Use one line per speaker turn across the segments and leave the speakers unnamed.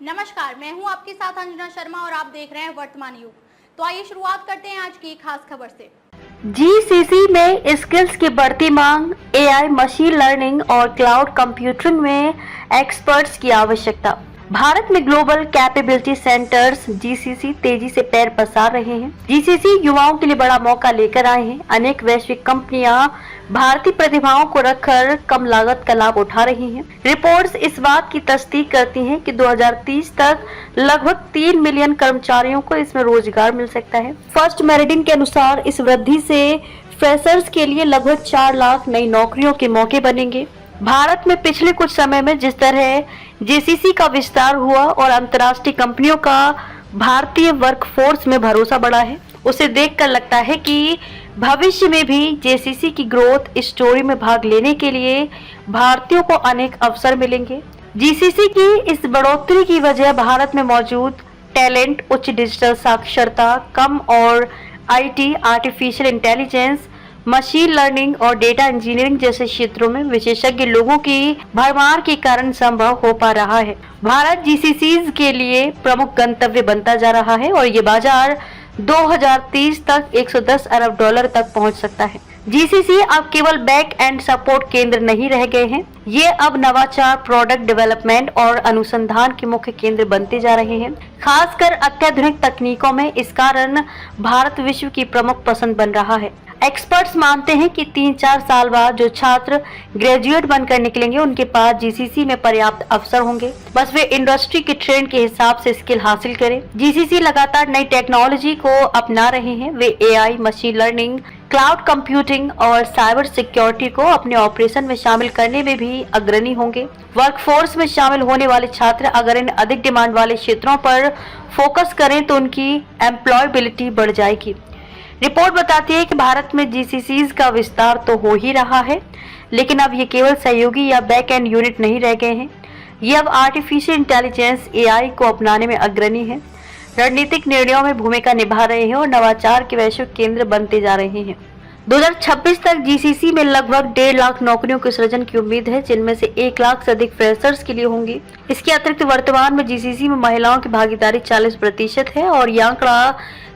नमस्कार, मैं हूं आपके साथ अंजना शर्मा और आप देख रहे हैं वर्तमान युग। तो आइए शुरुआत करते हैं आज की खास खबर से।
जीसीसी में स्किल्स की बढ़ती मांग, एआई, मशीन लर्निंग और क्लाउड कंप्यूटिंग में एक्सपर्ट्स की आवश्यकता। भारत में ग्लोबल कैपेबिलिटी सेंटर्स जीसीसी तेजी से पैर पसार रहे हैं। जीसीसी युवाओं के लिए बड़ा मौका लेकर आए हैं। अनेक वैश्विक कंपनियां भारतीय प्रतिभाओं को रखकर कम लागत का लाभ उठा रही हैं। रिपोर्ट्स इस बात की तस्दीक करती हैं कि 2030 तक लगभग 3 मिलियन कर्मचारियों को इसमें रोजगार मिल सकता है। फर्स्ट मेरिडियन के अनुसार इस वृद्धि से फ्रेशर्स के लिए लगभग 4 लाख नई नौकरियों के मौके बनेंगे। भारत में पिछले कुछ समय में जिस तरह जीसीसी का विस्तार हुआ और अंतर्राष्ट्रीय कंपनियों का भारतीय वर्कफोर्स में भरोसा बढ़ा है, उसे देखकर लगता है कि भविष्य में भी जीसीसी की ग्रोथ स्टोरी में भाग लेने के लिए भारतीयों को अनेक अवसर मिलेंगे। जीसीसी की इस बढ़ोतरी की वजह भारत में मौजूद टैलेंट, उच्च डिजिटल साक्षरता, कम और IT, artificial intelligence, machine learning और डेटा इंजीनियरिंग जैसे क्षेत्रों में विशेषज्ञ लोगों की भरमार के कारण संभव हो पा रहा है। भारत जीसीसीज के लिए प्रमुख गंतव्य बनता जा रहा है और ये बाजार 2030 तक 110 अरब डॉलर तक पहुंच सकता है। जीसीसी अब केवल बैक एंड सपोर्ट केंद्र नहीं रह गए हैं, ये अब नवाचार, प्रोडक्ट डेवलपमेंट और अनुसंधान के मुख्य केंद्र बनते जा रहे हैं। खासकर अत्याधुनिक तकनीकों में इस कारण भारत विश्व की प्रमुख पसंद बन रहा है। एक्सपर्ट्स मानते हैं कि 3-4 साल बाद जो छात्र ग्रेजुएट बनकर निकलेंगे उनके पास जीसीसी में पर्याप्त अवसर होंगे, बस वे इंडस्ट्री के ट्रेंड के हिसाब से स्किल हासिल करें। जीसीसी लगातार नई टेक्नोलॉजी को अपना रहे हैं। वे AI, machine learning, cloud computing और साइबर सिक्योरिटी को अपने ऑपरेशन में शामिल करने में भी अग्रणी होंगे। वर्कफोर्स में शामिल होने वाले छात्र अगर इन अधिक डिमांड वाले क्षेत्रों पर फोकस करें तो उनकी एम्प्लॉयबिलिटी बढ़ जाएगी। रिपोर्ट बताती है कि भारत में जीसीसीज का विस्तार तो हो ही रहा है, लेकिन अब ये केवल सहयोगी या बैक एंड यूनिट नहीं रह गए हैं। ये अब आर्टिफिशियल इंटेलिजेंस, एआई को अपनाने में अग्रणी है, रणनीतिक निर्णयों में भूमिका निभा रहे हैं और नवाचार के वैश्विक केंद्र बनते जा रहे हैं। 2026 तक जीसीसी में लगभग 1.5 लाख नौकरियों के सृजन की उम्मीद है, जिनमें से 1 लाख से अधिक फ्रेशर्स के लिए होंगी। इसके अतिरिक्त वर्तमान में जीसीसी में महिलाओं की भागीदारी 40% है और यह आंकड़ा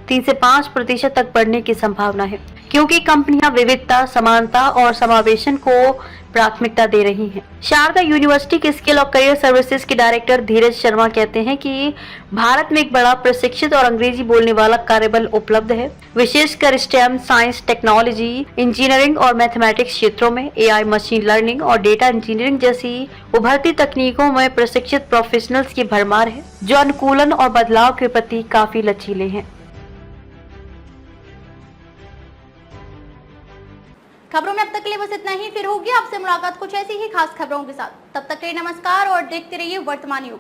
3 से 5% तक बढ़ने की संभावना है, क्योंकि कंपनियां विविधता, समानता और समावेशन को प्राथमिकता दे रही हैं। शारदा यूनिवर्सिटी के स्किल और करियर सर्विसेज के डायरेक्टर धीरज शर्मा कहते हैं कि भारत में एक बड़ा प्रशिक्षित और अंग्रेजी बोलने वाला कार्यबल उपलब्ध है, विशेषकर स्टेम, साइंस, टेक्नोलॉजी, इंजीनियरिंग और मैथमेटिक्स क्षेत्रों में। एआई, मशीन लर्निंग और डेटा इंजीनियरिंग जैसी उभरती तकनीकों में प्रशिक्षित प्रोफेशनल्स की भरमार है, जो अनुकूलन और बदलाव के प्रति काफी लचीले हैं।
खबरों में अब तक के लिए बस इतना ही। फिर होगी आपसे मुलाकात कुछ ऐसी ही खास खबरों के साथ। तब तक के लिए नमस्कार और देखते रहिए वर्तमान युग।